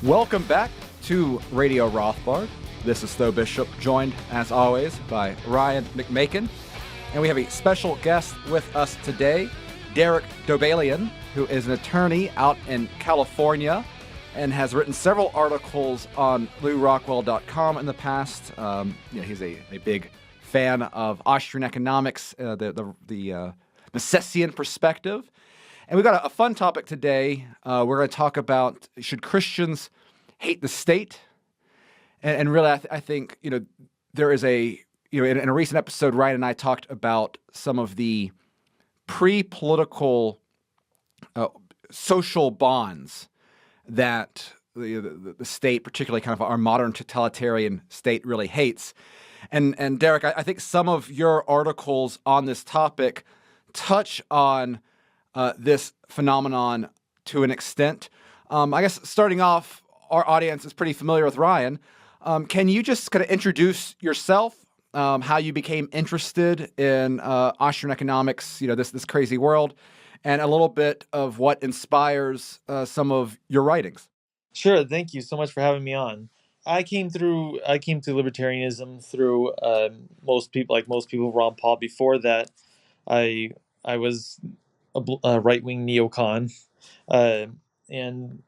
Welcome back to Radio Rothbard. This is Tho Bishop, joined, as always, by Ryan McMaken. And we have a special guest with us today, Derek Dobalian, who is an attorney out in California and has written several articles on LewRockwell.com in the past. He's a big fan of Austrian economics, the Misesian perspective. And we've got a fun topic today. We're going to talk about, should Christians hate the state? And really, I think, there is in a recent episode, Ryan and I talked about some of the pre-political social bonds that the state, particularly kind of our modern totalitarian state, really hates. And Derek, I think some of your articles on this topic touch on this phenomenon to an extent. I guess starting off, our audience is pretty familiar with Ryan. Can you just kind of introduce yourself, how you became interested in Austrian economics, this crazy world, and a little bit of what inspires some of your writings? Sure. Thank you so much for having me on. I came to libertarianism through most people, Ron Paul. Before that, I was a right-wing neocon, and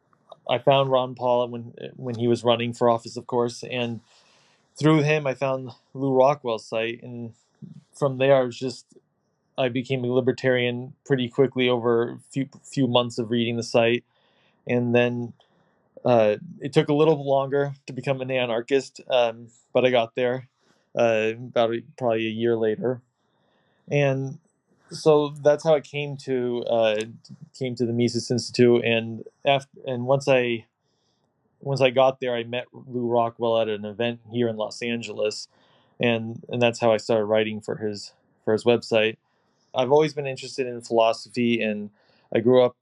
I found Ron Paul when he was running for office, of course, and through him I found Lew Rockwell's site, and from there I became a libertarian pretty quickly over a few months of reading the site, and then it took a little longer to become an anarchist, but I got there probably a year later, and so that's how it came to the Mises Institute. And once I got there, I met Lew Rockwell at an event here in Los Angeles, and that's how I started writing for his website. I've always been interested in philosophy, and I grew up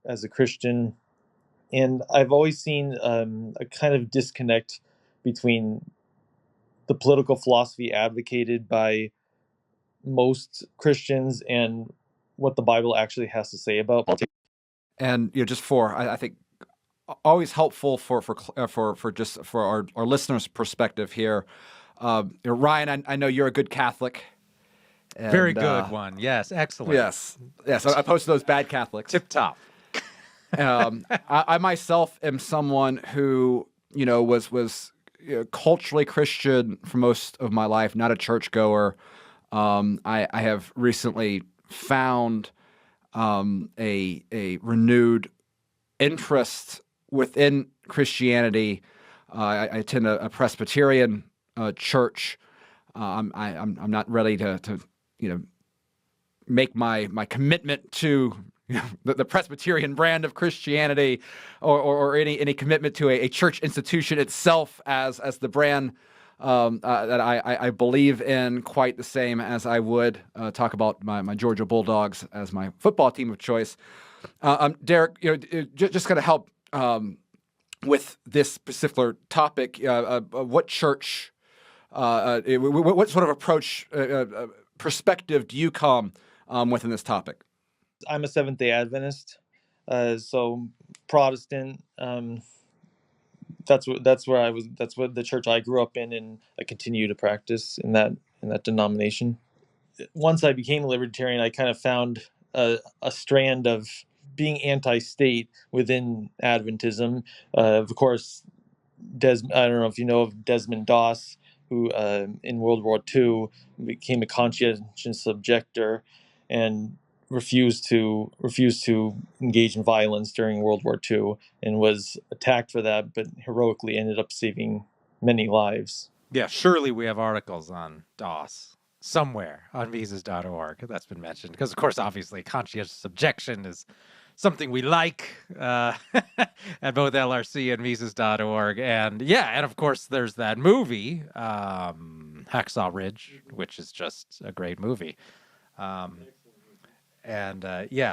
as a Christian, and I've always seen a kind of disconnect between the political philosophy advocated by most Christians and what the Bible actually has to say about politics. And just I think always helpful for our listeners' perspective here. Ryan, I know you're a good Catholic. And, very good one. Yes, excellent. Yes. Opposed to those bad Catholics. Tip top. I myself am someone who was culturally Christian for most of my life, not a churchgoer. I have recently found a renewed interest within Christianity. I attend a Presbyterian church. I'm not ready to make my commitment to the Presbyterian brand of Christianity, or any commitment to a church institution itself as the brand that I believe in, quite the same as I would talk about my Georgia Bulldogs as my football team of choice. Derek, just kind of help with this particular topic. What church, what sort of approach, perspective do you come within this topic? I'm a Seventh-day Adventist, so Protestant. That's what the church I grew up in, and I continue to practice in that denomination. Once I became a libertarian, I kind of found a strand of being anti-state within Adventism. Of course, I don't know if you know of Desmond Doss, who in World War II became a conscientious objector and refused to engage in violence during World War II, and was attacked for that, but heroically ended up saving many lives. Yeah, surely we have articles on Doss somewhere on Mises.org that's been mentioned, because of course, obviously, conscientious objection is something we like at both LRC and Mises.org. And of course, there's that movie, Hacksaw Ridge, which is just a great movie.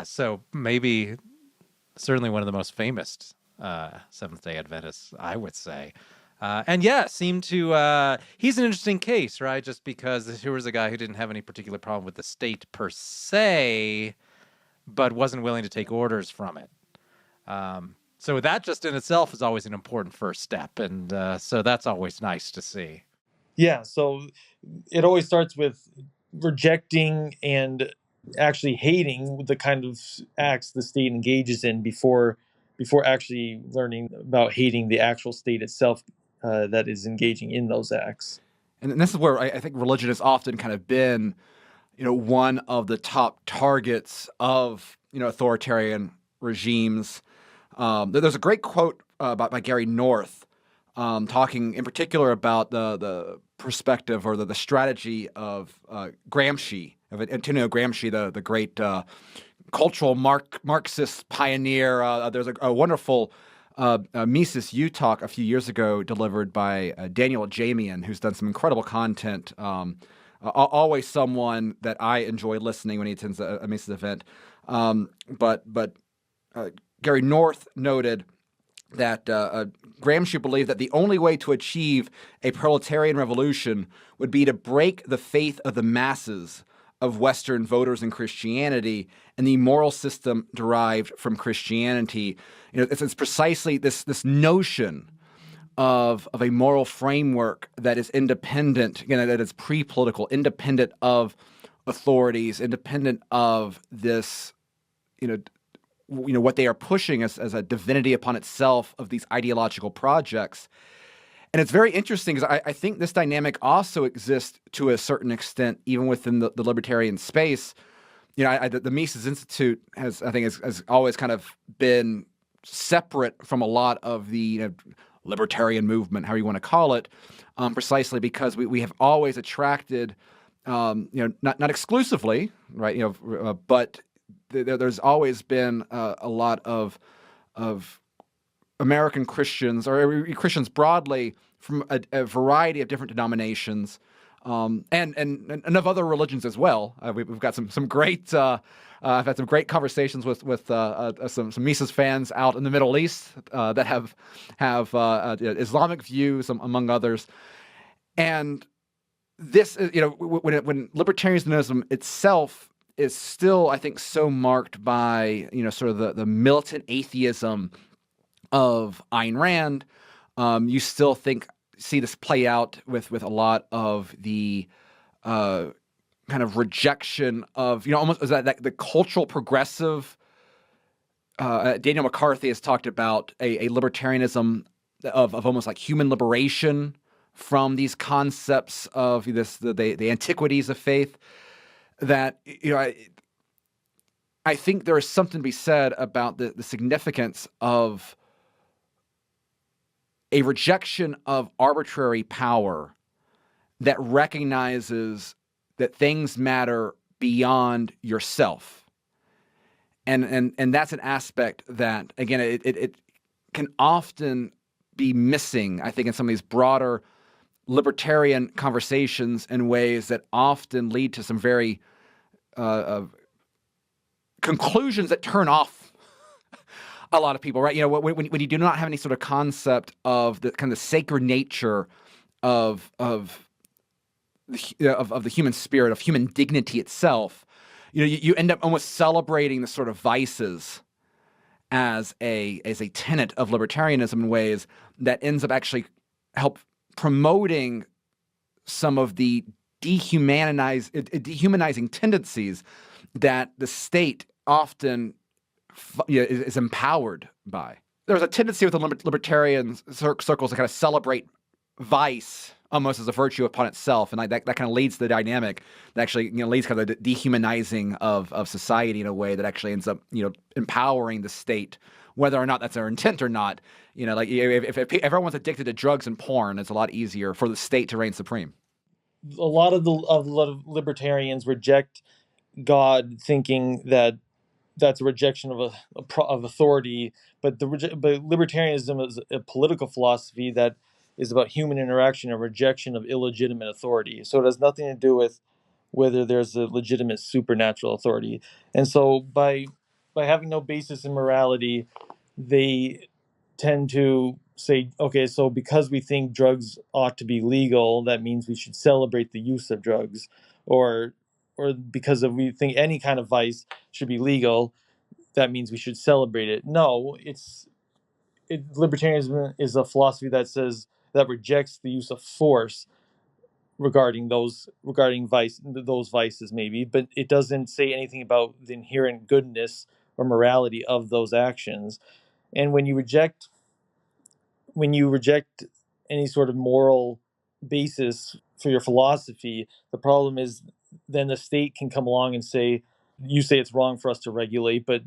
So maybe certainly one of the most famous Seventh-day Adventists, I would say. Seemed to, he's an interesting case, right? Just because here was a guy who didn't have any particular problem with the state per se, but wasn't willing to take orders from it. So that just in itself is always an important first step. And so that's always nice to see. Yeah, so it always starts with rejecting and actually hating the kind of acts the state engages in before actually learning about hating the actual state itself that is engaging in those acts. And this is where I think religion has often kind of been, one of the top targets of, authoritarian regimes. There's a great quote by Gary North talking in particular about the perspective or the strategy of Gramsci, of Antonio Gramsci, the great cultural Marxist pioneer. There's a wonderful Mises U talk a few years ago delivered by Daniel Jamian, who's done some incredible content. Always someone that I enjoy listening when he attends a Mises event. But Gary North noted that Gramsci believed that the only way to achieve a proletarian revolution would be to break the faith of the masses of Western voters in Christianity and the moral system derived from Christianity. It's precisely this notion of a moral framework that is independent, that is pre-political, independent of authorities, independent of this, what they are pushing as a divinity upon itself of these ideological projects. And it's very interesting because I think this dynamic also exists to a certain extent, even within the libertarian space. The Mises Institute has always kind of been separate from a lot of the libertarian movement, however you want to call it, precisely because we have always attracted, not exclusively, right, but there's always been a lot of American Christians or Christians broadly from a variety of different denominations, and of other religions as well. We've got some great. I've had some great conversations with some Mises fans out in the Middle East that have Islamic views, among others, and this when libertarianism itself is still, I think, so marked by sort of the militant atheism of Ayn Rand. You still see this play out with a lot of the kind of rejection of almost that the cultural progressive. Daniel McCarthy has talked about a libertarianism of almost like human liberation from these concepts of the antiquities of faith. That I think there is something to be said about the significance of a rejection of arbitrary power that recognizes that things matter beyond yourself. And that's an aspect that, again, it can often be missing, I think, in some of these broader libertarian conversations in ways that often lead to some very conclusions that turn off a lot of people, right? When you do not have any sort of concept of the kind of sacred nature of the human spirit, of human dignity itself, you end up almost celebrating the sort of vices as a tenet of libertarianism in ways that ends up actually help promoting some of the dehumanizing tendencies that the state often is empowered by. There's a tendency within libertarian circles to kind of celebrate vice almost as a virtue upon itself, and that kind of leads to the dynamic that actually leads kind of the dehumanizing of society in a way that actually ends up empowering the state, whether or not that's their intent or not. If everyone's addicted to drugs and porn, it's a lot easier for the state to reign supreme. A lot of libertarians reject God, thinking that that's a rejection of authority. But libertarianism is a political philosophy that is about human interaction and rejection of illegitimate authority. So it has nothing to do with whether there's a legitimate supernatural authority. And so by having no basis in morality, they tend to say, okay, so because we think drugs ought to be legal, that means we should celebrate the use of drugs, or because we think any kind of vice should be legal, that means we should celebrate it. No, libertarianism is a philosophy that rejects the use of force regarding those vices maybe, but it doesn't say anything about the inherent goodness or morality of those actions. And when you reject any sort of moral basis for your philosophy, the problem is then the state can come along and say, you say it's wrong for us to regulate, but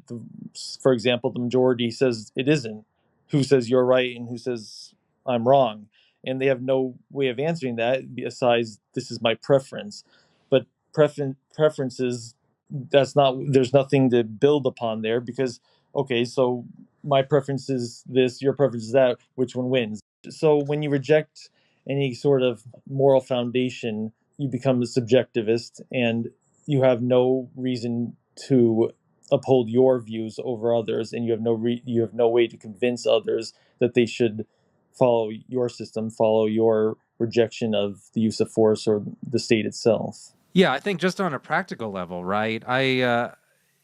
for example, the majority says it isn't. Who says you're right and who says I'm wrong? And they have no way of answering that besides this is my preference. But preferences, there's nothing to build upon there, because okay, so my preference is this, your preference is that, which one wins? So when you reject any sort of moral foundation, you become a subjectivist, and you have no reason to uphold your views over others, and you have no way to convince others that they should follow your system, follow your rejection of the use of force or the state itself. Yeah, I think just on a practical level, right?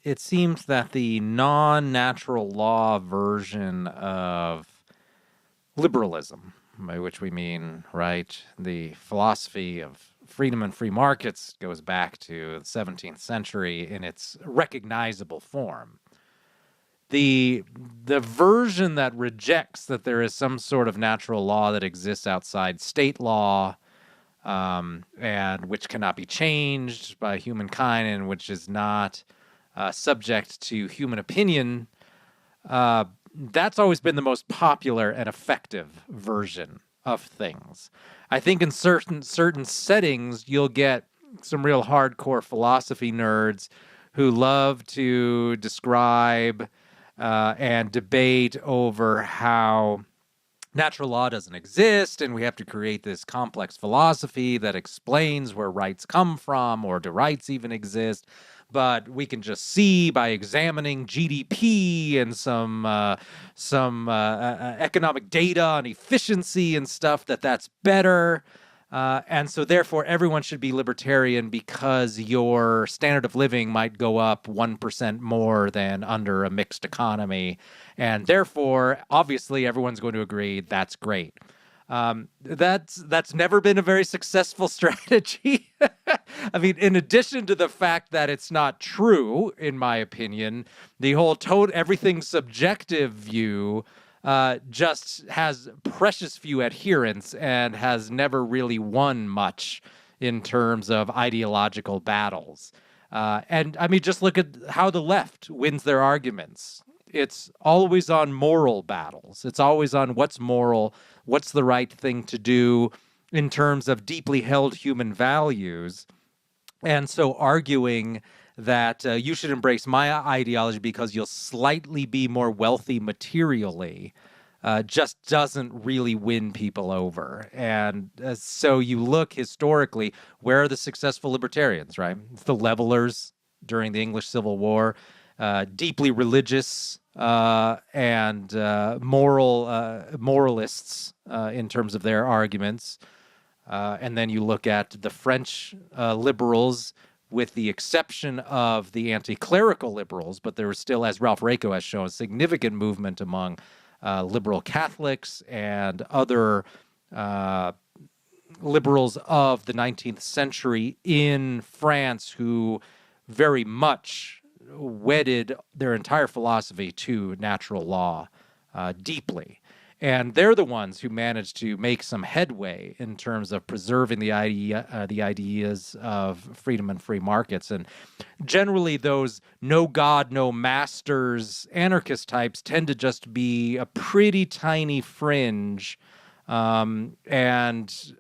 It seems that the non-natural law version of liberalism, by which we mean, right, the philosophy of freedom and free markets, goes back to the 17th century in its recognizable form. The version that rejects that there is some sort of natural law that exists outside state law, and which cannot be changed by humankind, and which is not subject to human opinion, that's always been the most popular and effective version of things. I think in certain settings, you'll get some real hardcore philosophy nerds who love to describe and debate over how natural law doesn't exist, and we have to create this complex philosophy that explains where rights come from, or do rights even exist. But we can just see by examining GDP and some economic data on efficiency and stuff that's better. And so therefore everyone should be libertarian because your standard of living might go up 1% more than under a mixed economy. And therefore, obviously, everyone's going to agree that's great. That's never been a very successful strategy. I mean, in addition to the fact that it's not true, in my opinion, the whole everything subjective view just has precious few adherents and has never really won much in terms of ideological battles. And I mean, just look at how the left wins their arguments. It's always on moral battles. It's always on what's moral, what's the right thing to do in terms of deeply held human values. And so arguing that you should embrace my ideology because you'll slightly be more wealthy materially just doesn't really win people over. And so you look historically, where are the successful libertarians, right? It's the levelers during the English Civil War, deeply religious and moralists in terms of their arguments. And then you look at the French liberals, with the exception of the anti-clerical liberals, but there was still, as Ralph Raico has shown, a significant movement among liberal Catholics and other liberals of the 19th century in France who very much wedded their entire philosophy to natural law deeply. And they're the ones who managed to make some headway in terms of preserving the ideas of freedom and free markets. And generally, those no God, no masters anarchist types tend to just be a pretty tiny fringe. And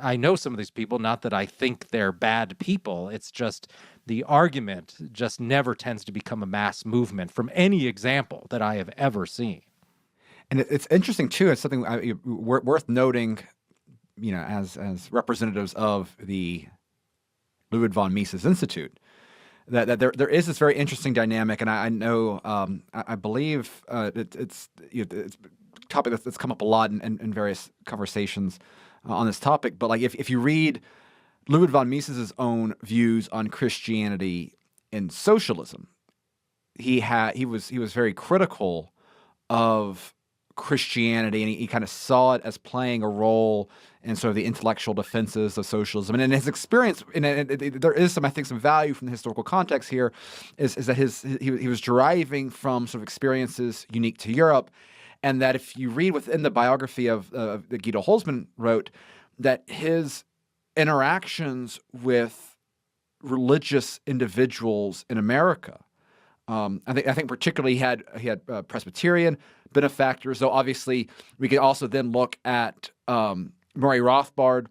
I know some of these people, not that I think they're bad people. It's just the argument just never tends to become a mass movement from any example that I have ever seen. And it's interesting too. It's something worth noting, you know, as representatives of the Ludwig von Mises Institute, that there is this very interesting dynamic. And I know I believe it's a topic that's come up a lot in various conversations on this topic. But like if you read Ludwig von Mises's own views on Christianity and socialism, he was very critical of Christianity, and he kind of saw it as playing a role in sort of the intellectual defenses of socialism. And in his experience, there is some, I think, some value from the historical context here, is that he was deriving from sort of experiences unique to Europe, and that if you read within the biography of that Guido Holzmann wrote, that his interactions with religious individuals in America, I think particularly he had Presbyterian benefactors, though obviously we could also then look at Murray Rothbard,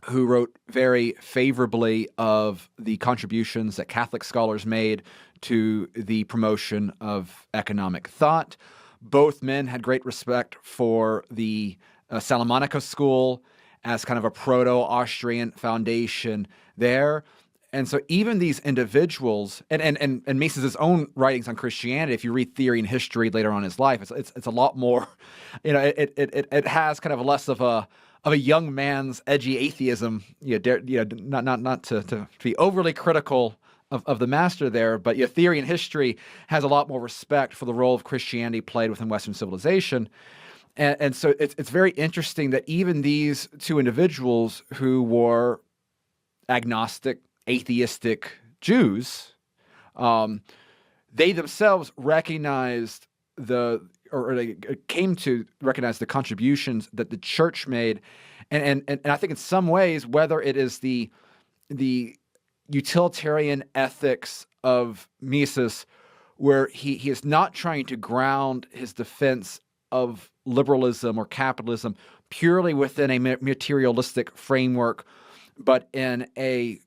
who wrote very favorably of the contributions that Catholic scholars made to the promotion of economic thought. Both men had great respect for the Salamanca School as kind of a proto-Austrian foundation there. And so even these individuals, and Mises' own writings on Christianity, if you read Theory and History later on in his life, it's a lot more, it has kind of less of a young man's edgy atheism, not to be overly critical of the master there, but Theory and History has a lot more respect for the role of Christianity played within Western civilization. And so it's very interesting that even these two individuals who were agnostic, atheistic Jews, they themselves recognized or they came to recognize the contributions that the church made, and I think in some ways, whether it is the utilitarian ethics of Mises, where he is not trying to ground his defense of liberalism or capitalism purely within a materialistic framework, but in a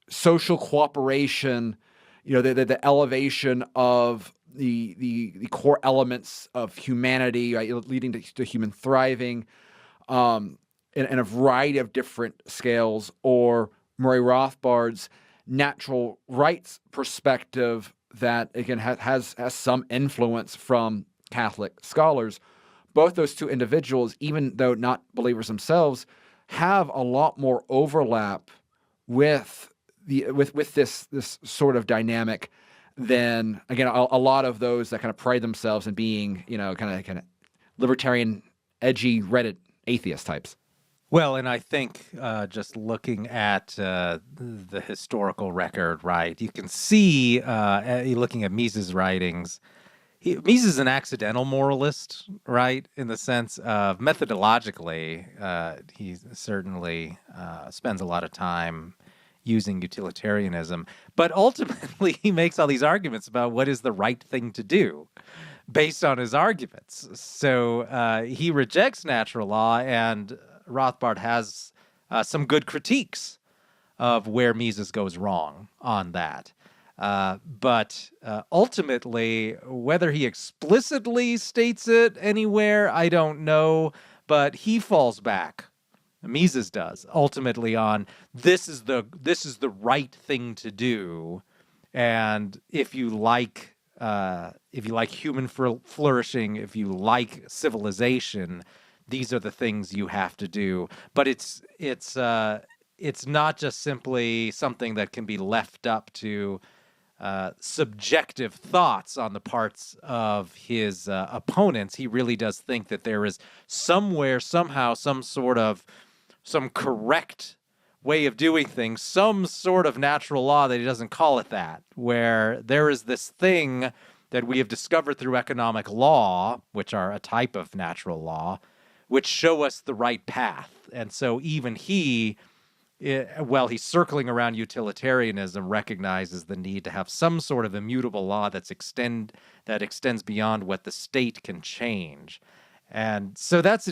social cooperation, the elevation of the core elements of humanity, right, leading to human thriving, in a variety of different scales, or Murray Rothbard's natural rights perspective that again has some influence from Catholic scholars. Both those two individuals, even though not believers themselves, have a lot more overlap with this sort of dynamic than, again, a lot of those that kind of pride themselves in being, kind of libertarian, edgy, Reddit atheist types. Well, and I think just looking at the historical record, right, you can see, looking at Mises' writings, Mises is an accidental moralist, right, in the sense of methodologically, he certainly spends a lot of time using utilitarianism, but ultimately he makes all these arguments about what is the right thing to do based on his arguments. So he rejects natural law, and Rothbard has some good critiques of where Mises goes wrong on that. But ultimately, whether he explicitly states it anywhere, I don't know, but he falls back. Mises does ultimately on this is the right thing to do, and if you like human flourishing, if you like civilization, these are the things you have to do. But it's not just simply something that can be left up to subjective thoughts on the parts of his opponents. He really does think that there is somewhere, somehow, some correct way of doing things, some sort of natural law that he doesn't call it that, where there is this thing that we have discovered through economic law, which are a type of natural law, which show us the right path. And so even he, while he's circling around utilitarianism, recognizes the need to have some sort of immutable law that extends beyond what the state can change. And so that's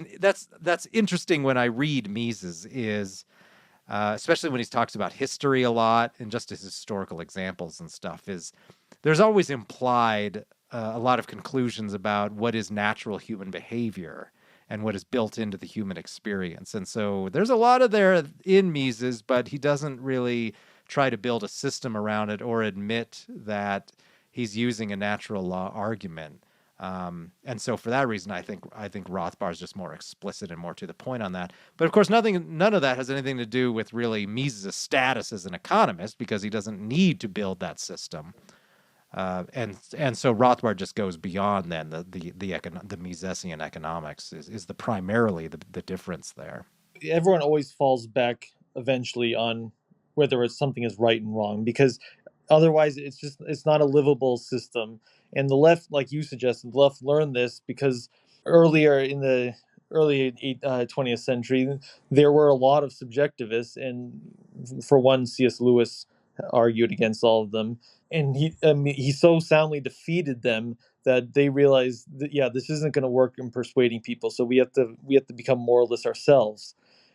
interesting when I read Mises, is especially when he talks about history a lot and just his historical examples and stuff, is there's always implied a lot of conclusions about what is natural human behavior and what is built into the human experience. And so there's a lot of there in Mises, but he doesn't really try to build a system around it or admit that he's using a natural law argument. And so for that reason, I think Rothbard is just more explicit and more to the point on that. But of course, none of that has anything to do with really Mises' status as an economist, because he doesn't need to build that system. And so Rothbard just goes beyond then the Misesian economics is the primarily the difference there. Everyone always falls back eventually on whether it's something is right and wrong, because otherwise it's not a livable system. And the left, like you suggested, the left learned this because earlier in the early 20th century there were a lot of subjectivists, and for one, C.S. Lewis argued against all of them, and he so soundly defeated them that they realized that, yeah, this isn't going to work in persuading people, so we have to become moralists ourselves.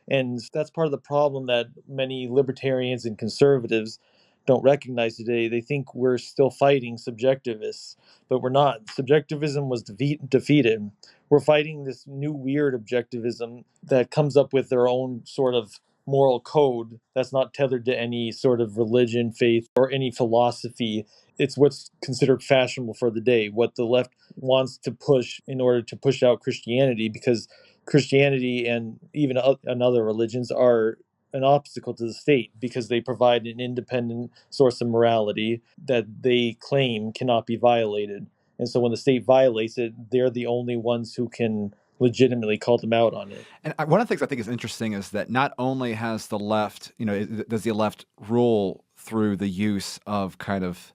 And that's part of the problem that many libertarians and conservatives don't recognize today. They think we're still fighting subjectivists, but we're not. Subjectivism was defeated. We're fighting this new weird objectivism that comes up with their own sort of moral code that's not tethered to any sort of religion, faith, or any philosophy. It's what's considered fashionable for the day, what the left wants to push in order to push out Christianity, because Christianity and even other religions are an obstacle to the state because they provide an independent source of morality that they claim cannot be violated. And so when the state violates it, they're the only ones who can legitimately call them out on it. And one of the things I think is interesting is that not only has the left, does the left rule through the use of kind of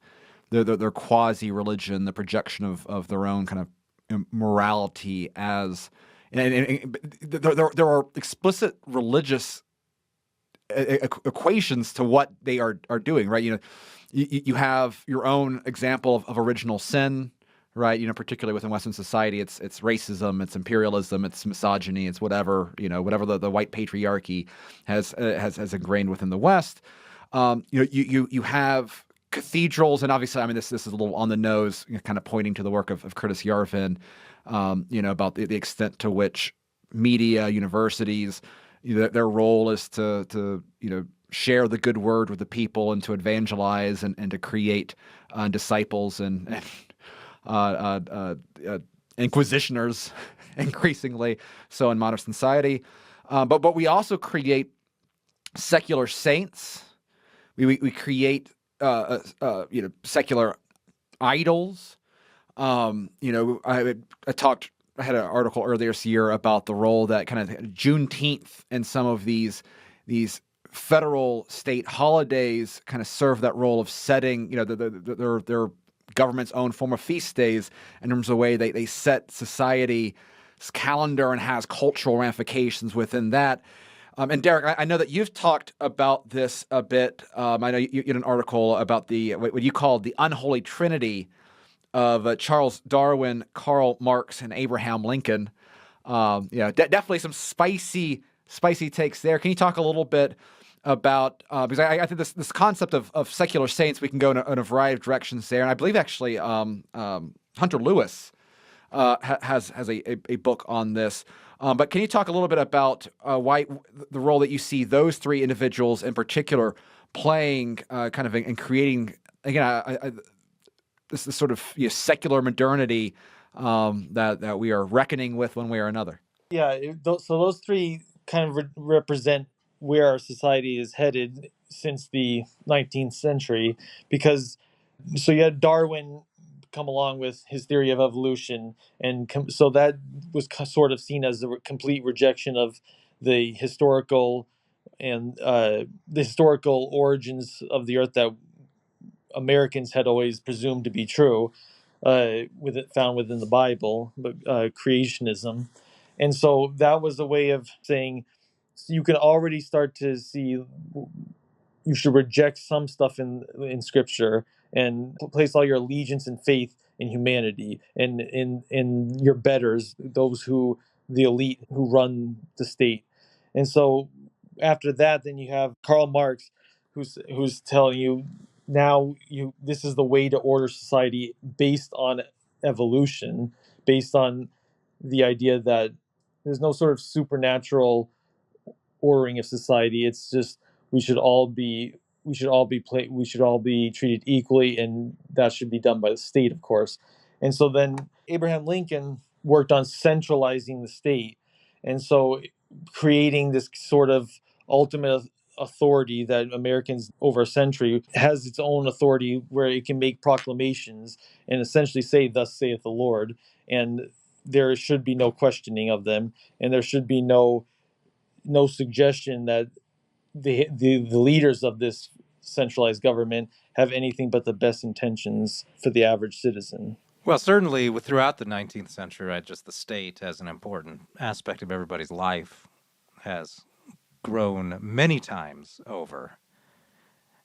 their quasi-religion, the projection of their own kind of morality as, and there are explicit religious equations to what they are doing, right? You have your own example of original sin, right? Particularly within Western society, it's racism, it's imperialism, it's misogyny, it's whatever the white patriarchy has ingrained within the West. You have cathedrals, and obviously, I mean, this is a little on the nose, kind of pointing to the work of Curtis Yarvin, about the extent to which media, universities, their role is to share the good word with the people and to evangelize and to create disciples and inquisitioners, increasingly so in modern society. But we also create secular saints. We create secular idols. I had an article earlier this year about the role that kind of Juneteenth and some of these federal state holidays kind of serve that role of setting, their government's own form of feast days in terms of the way they set society's calendar and has cultural ramifications within that. And Derek, I know that you've talked about this a bit. I know you had an article about what you called the unholy trinity of Charles Darwin, Karl Marx, and Abraham Lincoln. Definitely some spicy takes there. Can you talk a little bit about, because I think this concept of secular saints, we can go in a variety of directions there. And I believe actually Hunter Lewis has a book on this. But can you talk a little bit about why the role that you see those three individuals in particular playing kind of in creating, again, this sort of secular modernity that we are reckoning with one way or another? Yeah, so those three kind of represent where our society is headed since the 19th century, because so you had Darwin come along with his theory of evolution, and so that was sort of seen as a complete rejection of the historical origins of the earth that Americans had always presumed to be true, found within the Bible, but creationism. And so that was a way of saying, so you can already start to see you should reject some stuff in Scripture and place all your allegiance and faith in humanity and in your betters, the elite who run the state. And so after that, then you have Karl Marx, who's telling you this is the way to order society based on evolution, based on the idea that there's no sort of supernatural ordering of society. It's just we should all be treated equally, and that should be done by the state, of course. And so then Abraham Lincoln worked on centralizing the state, and so creating this sort of ultimate authority that Americans over a century has its own authority where it can make proclamations and essentially say, "Thus saith the Lord," and there should be no questioning of them, and there should be no suggestion that the leaders of this centralized government have anything but the best intentions for the average citizen. Well, certainly throughout the 19th century, right, just the state as an important aspect of everybody's life has grown many times over.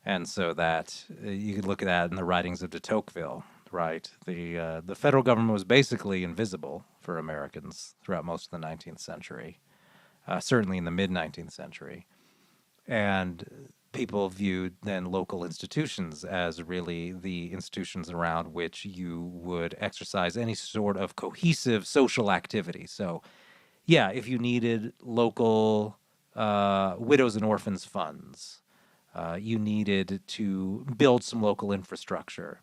And so that you could look at that in the writings of de Tocqueville, right? The federal government was basically invisible for Americans throughout most of the 19th century, certainly in the mid-19th century. And people viewed then local institutions as really the institutions around which you would exercise any sort of cohesive social activity. So, yeah, if you needed local widows and orphans funds, you needed to build some local infrastructure.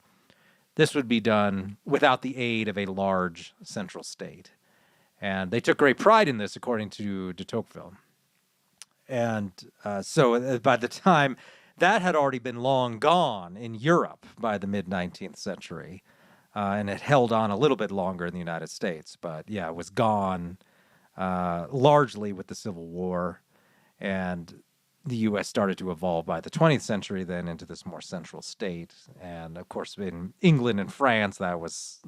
This would be done without the aid of a large central state. And they took great pride in this, according to de Tocqueville. And so by the time that had already been long gone in Europe by the mid-19th century, and it held on a little bit longer in the United States. But yeah, it was gone largely with the Civil War, and the U.S. started to evolve by the 20th century then into this more central state. And of course, in England and France, that was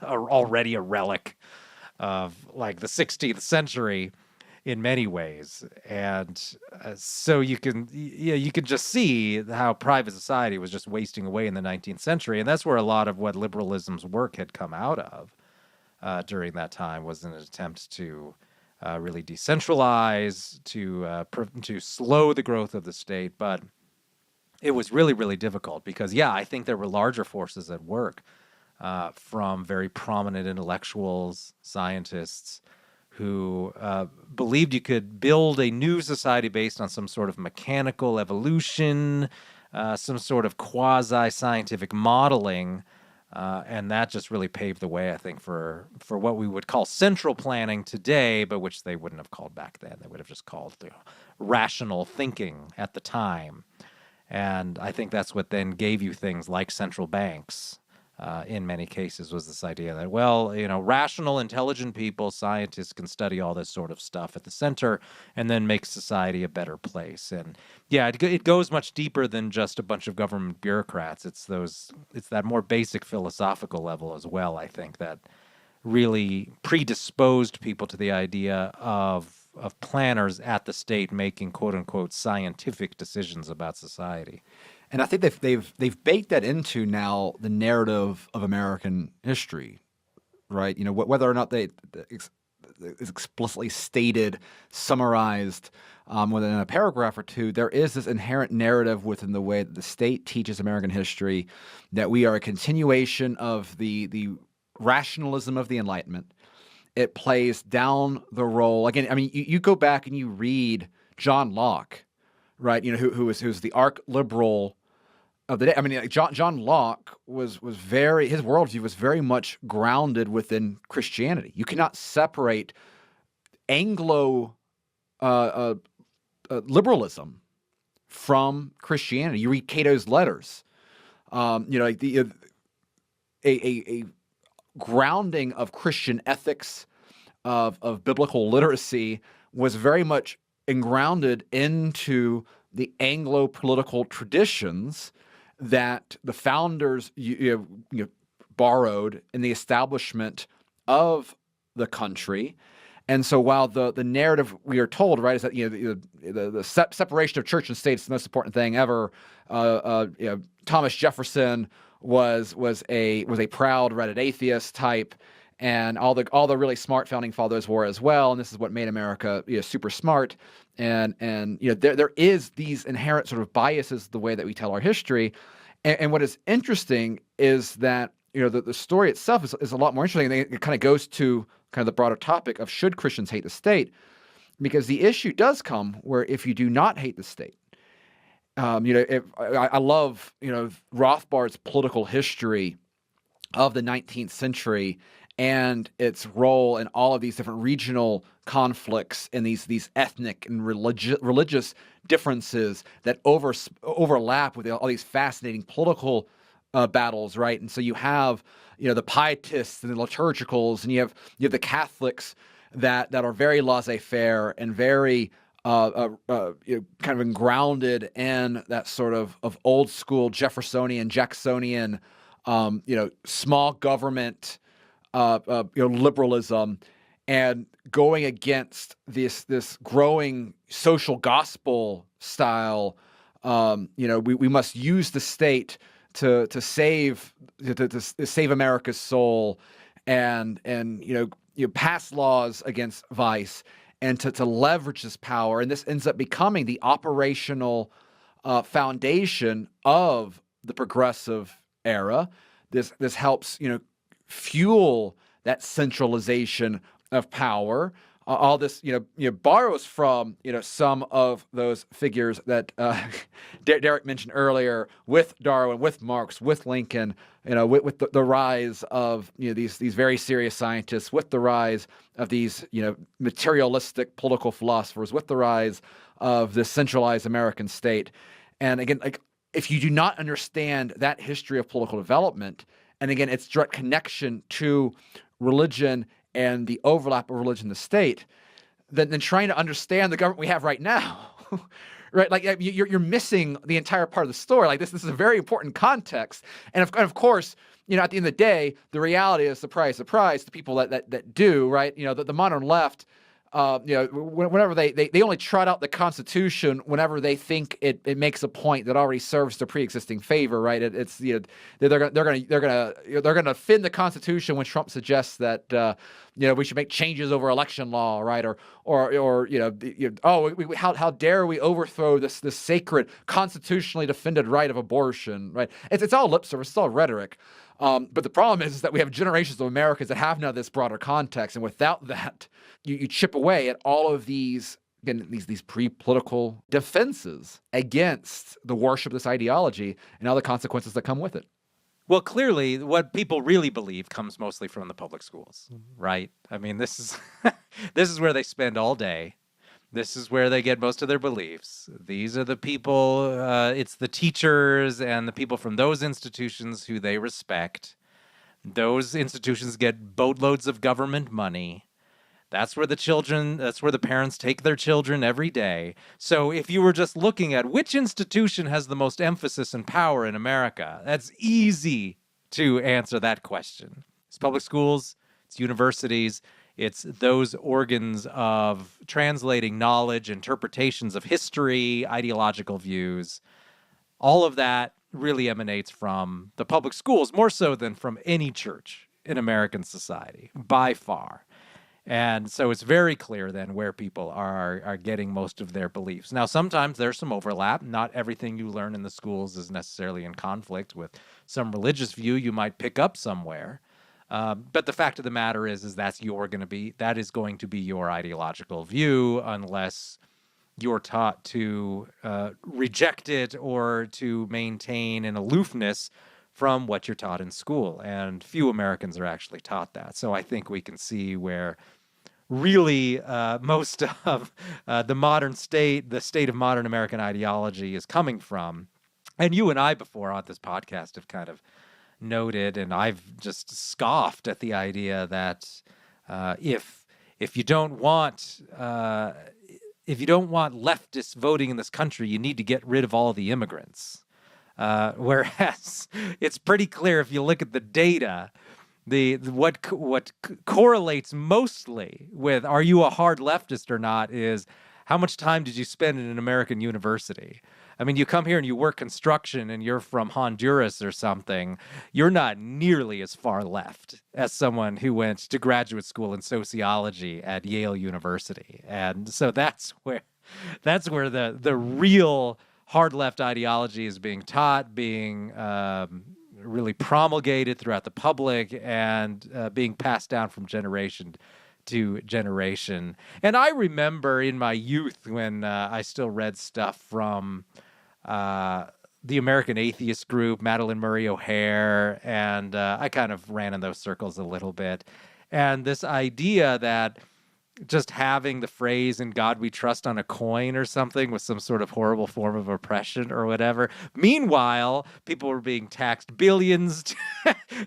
already a relic of like the 16th century in many ways. And so you can just see how private society was just wasting away in the 19th century. And that's where a lot of what liberalism's work had come out of during that time, was an attempt to really decentralize, to slow the growth of the state. But it was really, really difficult because, yeah, I think there were larger forces at work from very prominent intellectuals, scientists, who believed you could build a new society based on some sort of mechanical evolution, some sort of quasi-scientific modeling, and that just really paved the way, I think, for what we would call central planning today, but which they wouldn't have called back then. They would have just called rational thinking at the time. And I think that's what then gave you things like central banks. In many cases, was this idea that, well, rational, intelligent people, scientists can study all this sort of stuff at the center and then make society a better place. And yeah, it goes much deeper than just a bunch of government bureaucrats. It's that more basic philosophical level as well, I think, that really predisposed people to the idea of planners at the state making quote unquote scientific decisions about society. And I think they've baked that into now the narrative of American history, right? Whether or not they is explicitly stated, summarized within a paragraph or two, there is this inherent narrative within the way that the state teaches American history that we are a continuation of the rationalism of the Enlightenment. It plays down the role. Again, I mean, you go back and you read John Locke, right? Who's the arch liberal of the day. I mean, like John Locke was his worldview was very much grounded within Christianity. You cannot separate Anglo liberalism from Christianity. You read Cato's letters. Like a grounding of Christian ethics, of biblical literacy was very much engrounded into the Anglo political traditions that the founders borrowed in the establishment of the country. And so while the narrative we are told, right, is that the separation of church and state is the most important thing ever. Thomas Jefferson was a proud Reddit atheist type, and all the really smart founding fathers were as well. And this is what made America super smart. And there is these inherent sort of biases the way that we tell our history. And what is interesting is that the story itself is a lot more interesting. And it kind of goes to kind of the broader topic of, should Christians hate the state? Because the issue does come where if you do not hate the state, I love Rothbard's political history of the 19th century and its role in all of these different regional conflicts and these ethnic and religious differences that overlap with all these fascinating political battles, right? And so you have, the pietists and the liturgicals, and you have the Catholics that are very laissez-faire and very kind of grounded in that sort of old school Jeffersonian, Jacksonian, small government, liberalism, and going against this growing social gospel style. We must use the state to save America's soul, and pass laws against vice, and to leverage this power. And this ends up becoming the operational foundation of the progressive era. This helps fuel that centralization of power. All this borrows from some of those figures that Derek mentioned earlier, with Darwin, with Marx, with Lincoln, with the rise of these very serious scientists, with the rise of these materialistic political philosophers, with the rise of the centralized American state. And again, like, if you do not understand that history of political development, and again, its direct connection to religion and the overlap of religion and the state, then trying to understand the government we have right now, right? Like, you're missing the entire part of the story. Like, this is a very important context. And of course, at the end of the day, the reality is, surprise, surprise, the people that do, right? The modern left, whenever they only trot out the Constitution whenever they think it makes a point that already serves their pre-existing favor, right? They're gonna defend the Constitution when Trump suggests that we should make changes over election law, right? How dare we overthrow this sacred constitutionally defended right of abortion, right? It's all lip service, it's all rhetoric. But the problem is that we have generations of Americans that have none of this broader context, and without that, you chip away at all of these pre-political defenses against the worship of this ideology and all the consequences that come with it. Well, clearly, what people really believe comes mostly from the public schools, right? I mean, this is this is where they spend all day. This is where they get most of their beliefs. These are the people, it's the teachers and the people from those institutions who they respect. Those institutions get boatloads of government money. That's where the parents take their children every day. So if you were just looking at which institution has the most emphasis and power in America, that's easy to answer that question. It's public schools, it's universities, it's those organs of translating knowledge, interpretations of history, ideological views. All of that really emanates from the public schools, more so than from any church in American society, by far. And so it's very clear then where people are getting most of their beliefs. Now, sometimes there's some overlap. Not everything you learn in the schools is necessarily in conflict with some religious view you might pick up somewhere. But the fact of the matter is that is going to be your ideological view, unless you're taught to reject it or to maintain an aloofness from what you're taught in school. And few Americans are actually taught that. So I think we can see where really most of the modern state, the state of modern American ideology is coming from. And you and I before on this podcast have kind of noted, and I've just scoffed at the idea that if you don't want leftists voting in this country, you need to get rid of all the immigrants. Whereas it's pretty clear if you look at the data, what correlates mostly with are you a hard leftist or not is how much time did you spend in an American university? I mean, you come here and you work construction and you're from Honduras or something, you're not nearly as far left as someone who went to graduate school in sociology at Yale University. And so that's where the real hard left ideology is being taught, being really promulgated throughout the public, and being passed down from generation to generation. And I remember in my youth when I still read stuff from the American Atheist Group, Madeline Murray O'Hair, and I kind of ran in those circles a little bit. And this idea that just having the phrase "in God we trust" on a coin or something was some sort of horrible form of oppression or whatever. Meanwhile, people were being taxed billions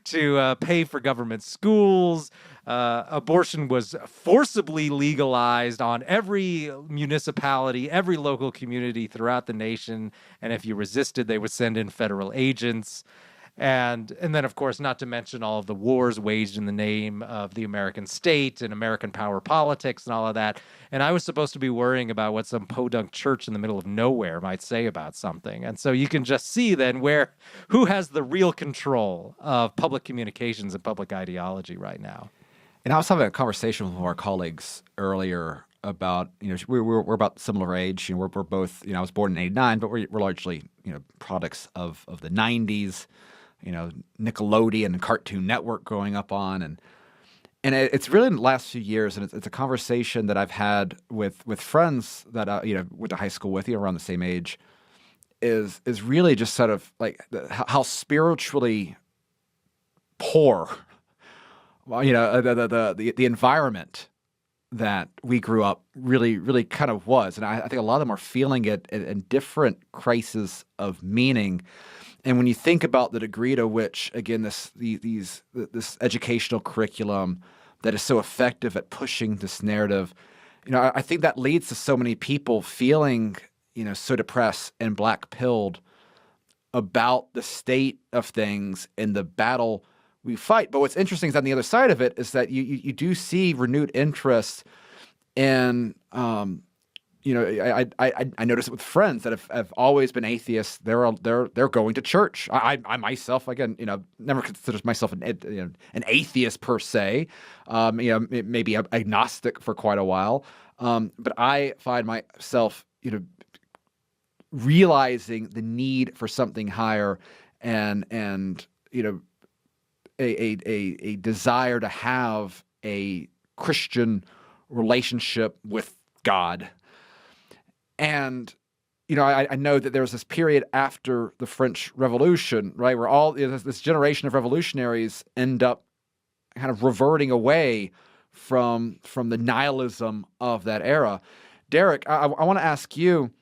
to pay for government schools. Abortion was forcibly legalized on every municipality, every local community throughout the nation. And if you resisted, they would send in federal agents. And then, of course, not to mention all of the wars waged in the name of the American state and American power politics and all of that. And I was supposed to be worrying about what some podunk church in the middle of nowhere might say about something. And so you can just see then who has the real control of public communications and public ideology right now. And I was having a conversation with one of our colleagues earlier about, we're about similar age. We're both, I was born in '89, but we're largely, products of the '90s. Nickelodeon and Cartoon Network growing up on. And it's really in the last few years, and it's a conversation that I've had with friends that, went to high school with, around the same age, is really just sort of like how spiritually poor, the environment that we grew up really kind of was. And I think a lot of them are feeling it in different crises of meaning. And when you think about the degree to which, again, this educational curriculum that is so effective at pushing this narrative, I think that leads to so many people feeling, so depressed and black-pilled about the state of things and the battle we fight. But what's interesting is on the other side of it is that you do see renewed interest in I notice it with friends that have always been atheists. They're going to church. I myself, again, never considered myself an atheist per se. Maybe agnostic for quite a while. But I find myself, realizing the need for something higher, and a desire to have a Christian relationship with God. And, I know that there was this period after the French Revolution, right, where all this generation of revolutionaries end up kind of reverting away from the nihilism of that era. Derek, I want to ask you,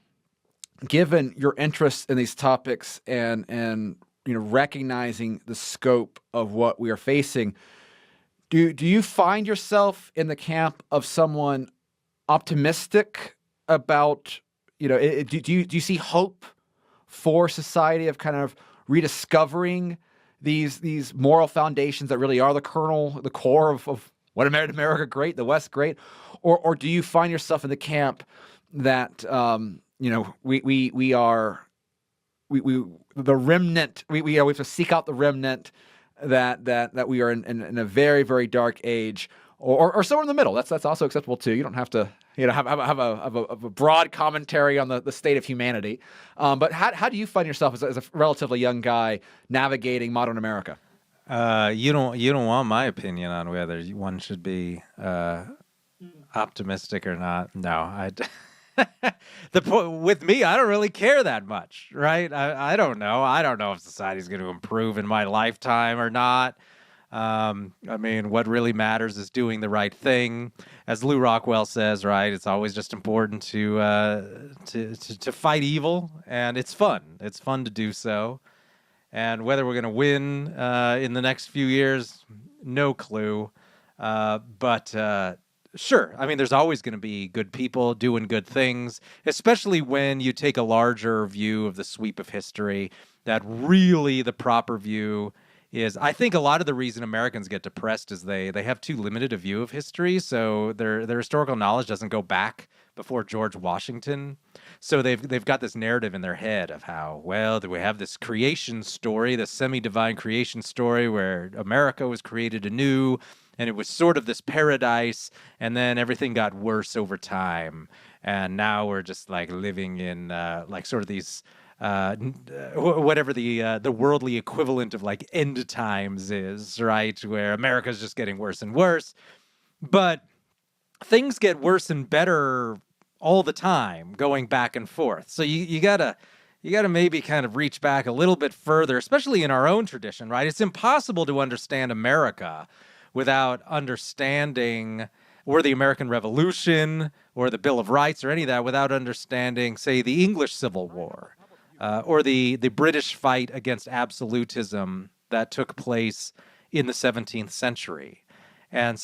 given your interest in these topics and recognizing the scope of what we are facing, do you find yourself in the camp of someone optimistic about, do you see hope for society of kind of rediscovering these moral foundations that really are the kernel, the core of what made America great, the West great, or do you find yourself in the camp that we are the remnant? We have to seek out the remnant that we are in a very, very dark age, or somewhere in the middle. That's also acceptable too. You don't have to have a broad commentary on the state of humanity. But how do you find yourself as a relatively young guy navigating modern America? You don't want my opinion on whether one should be optimistic or not. No, with me, I don't really care that much, right? I don't know. I don't know if society's going to improve in my lifetime or not. What really matters is doing the right thing. As Lou Rockwell says, right, it's always just important to fight evil, and it's fun. It's fun to do so. And whether we're going to win in the next few years, no clue. But sure, there's always going to be good people doing good things, especially when you take a larger view of the sweep of history, that really the proper view is, I think a lot of the reason Americans get depressed is they have too limited a view of history. So their historical knowledge doesn't go back before George Washington. So they've got this narrative in their head of how, well, we have this creation story, this semi-divine creation story where America was created anew, and it was sort of this paradise, and then everything got worse over time. And now we're just like living in sort of these whatever the worldly equivalent of like end times is, right? Where America's just getting worse and worse. But things get worse and better all the time, going back and forth. So you gotta you got to maybe kind of reach back a little bit further, especially in our own tradition, right? It's impossible to understand America without understanding, or the American Revolution or the Bill of Rights or any of that, without understanding, say, the English Civil War, or the British fight against absolutism that took place in the 17th century. And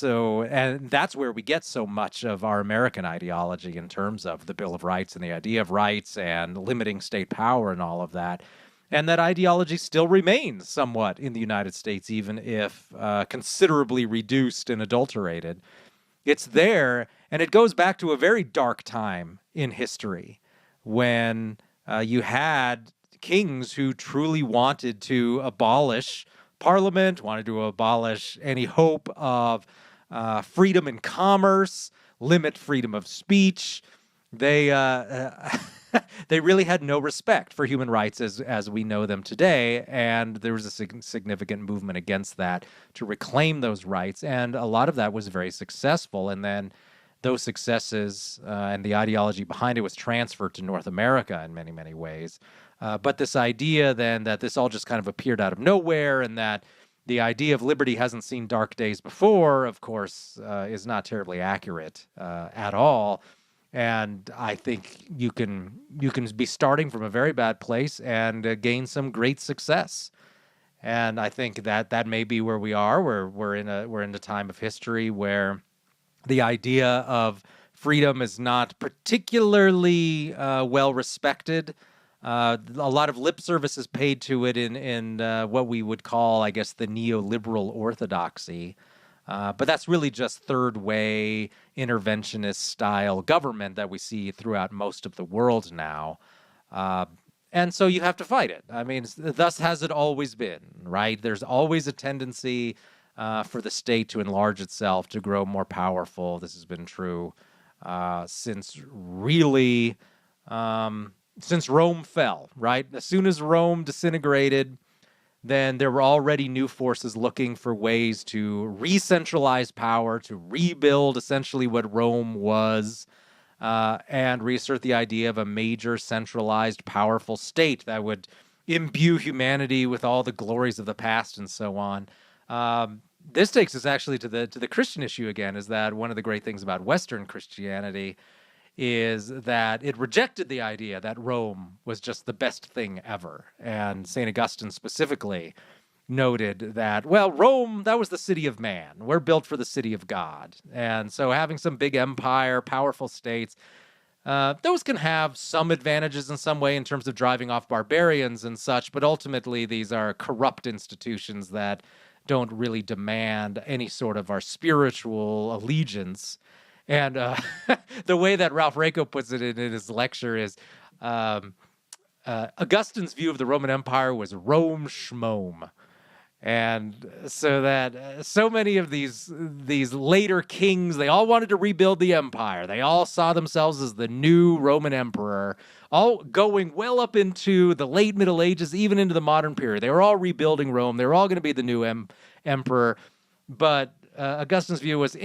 that's where we get so much of our American ideology in terms of the Bill of Rights and the idea of rights and limiting state power and all of that. And that ideology still remains somewhat in the United States, even if considerably reduced and adulterated. It's there, and it goes back to a very dark time in history when you had kings who truly wanted to abolish Parliament, wanted to abolish any hope of freedom in commerce, limit freedom of speech. They they really had no respect for human rights as we know them today, and there was a significant movement against that to reclaim those rights, and a lot of that was very successful. And then those successes and the ideology behind it was transferred to North America in many, many ways. But this idea then that this all just kind of appeared out of nowhere, and that the idea of liberty hasn't seen dark days before, of course, is not terribly accurate at all. And I think you can be starting from a very bad place and gain some great success. And I think that may be where we are. We're in a time of history where the idea of freedom is not particularly well respected. A lot of lip service is paid to it in what we would call, I guess, the neoliberal orthodoxy. But that's really just third way interventionist style government that we see throughout most of the world now. And so you have to fight it. I mean, thus has it always been, right? There's always a tendency for the state to enlarge itself, to grow more powerful. This has been true since really, since Rome fell, right? As soon as Rome disintegrated, then there were already new forces looking for ways to re-centralize power, to rebuild essentially what Rome was, and reassert the idea of a major centralized powerful state that would imbue humanity with all the glories of the past and so on. This takes us actually to the Christian issue again, is that one of the great things about Western Christianity is that it rejected the idea that Rome was just the best thing ever. And St. Augustine specifically noted that, well, Rome, that was the city of man. We're built for the city of God. And so having some big empire, powerful states, those can have some advantages in some way in terms of driving off barbarians and such, but ultimately these are corrupt institutions that don't really demand any sort of our spiritual allegiance. And the way that Ralph Raico puts it in his lecture is Augustine's view of the Roman Empire was Rome schmome. And so that so many of these later kings, they all wanted to rebuild the empire. They all saw themselves as the new Roman emperor, all going well up into the late Middle Ages, even into the modern period. They were all rebuilding Rome. They were all going to be the new emperor. But Augustine's view was,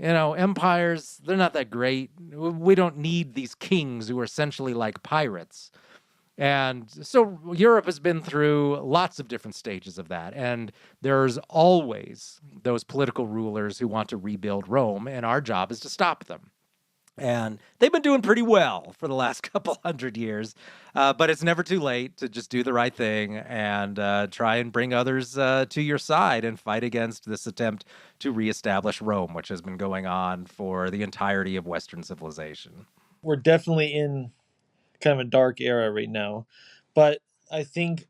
empires, they're not that great. We don't need these kings who are essentially like pirates. And so Europe has been through lots of different stages of that. And there's always those political rulers who want to rebuild Rome, and our job is to stop them. And they've been doing pretty well for the last couple hundred years. But it's never too late to just do the right thing and try and bring others to your side and fight against this attempt to reestablish Rome, which has been going on for the entirety of Western civilization. We're definitely in kind of a dark era right now, but I think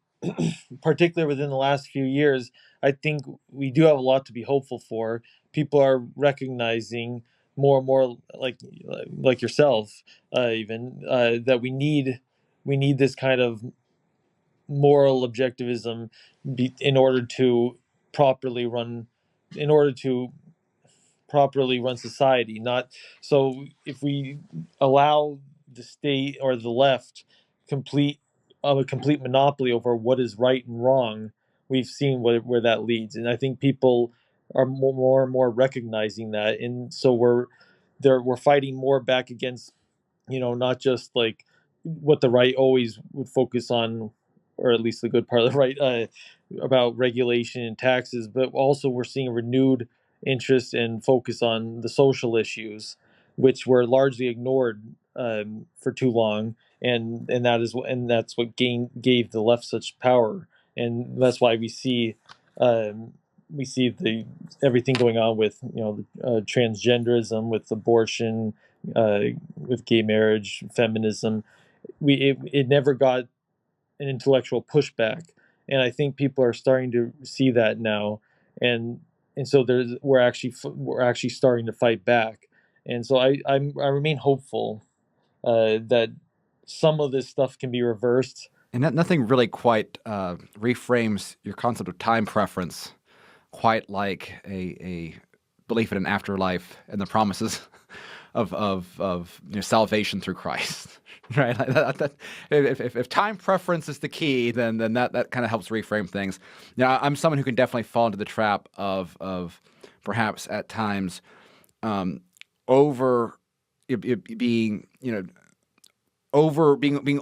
particularly within the last few years, I think we do have a lot to be hopeful for. People are recognizing more and more, like yourself, even that we need this kind of moral objectivism in order to properly run in order to properly run society. Not so if we allow the state or the left a complete monopoly over what is right and wrong, we've seen where that leads. And I think people are more and more recognizing that, and so we're fighting more back against, not just like what the right always would focus on, or at least the good part of the right, about regulation and taxes, but also we're seeing a renewed interest and focus on the social issues, which were largely ignored for too long, and that's what gave the left such power, and that's why we see the everything going on with transgenderism, with abortion, uh, with gay marriage, feminism. It never got an intellectual pushback, and I think people are starting to see that now, and so we're actually starting to fight back, and so I remain hopeful that some of this stuff can be reversed. And nothing really quite reframes your concept of time preference quite like a belief in an afterlife and the promises of salvation through Christ, right? If time preference is the key, then that kind of helps reframe things. I'm someone who can definitely fall into the trap of perhaps at times being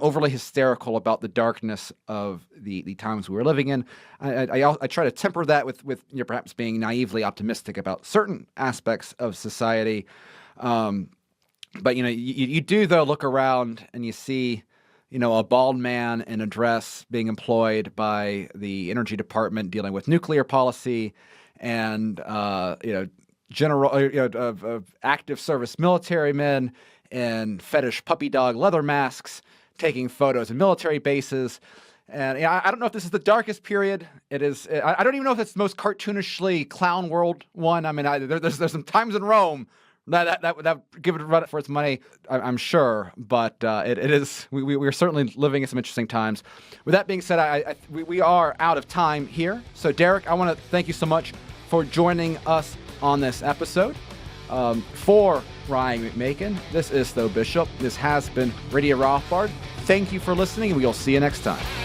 overly hysterical about the darkness of the times we were living in. I try to temper that with perhaps being naively optimistic about certain aspects of society. But you do though look around and you see a bald man in a dress being employed by the Energy Department dealing with nuclear policy, and general active service military men and fetish puppy dog leather masks taking photos of military bases. And I don't know if this is the darkest period. It is. I don't even know if it's the most cartoonishly clown world one. I mean, there's some times in Rome that give it a run for its money, I'm sure. But it is. We are certainly living in some interesting times. With that being said, we are out of time here. So Derek, I want to thank you so much for joining us on this episode. For Ryan McMaken, this is Tho Bishop. This has been Radio Rothbard. Thank you for listening, and we'll see you next time.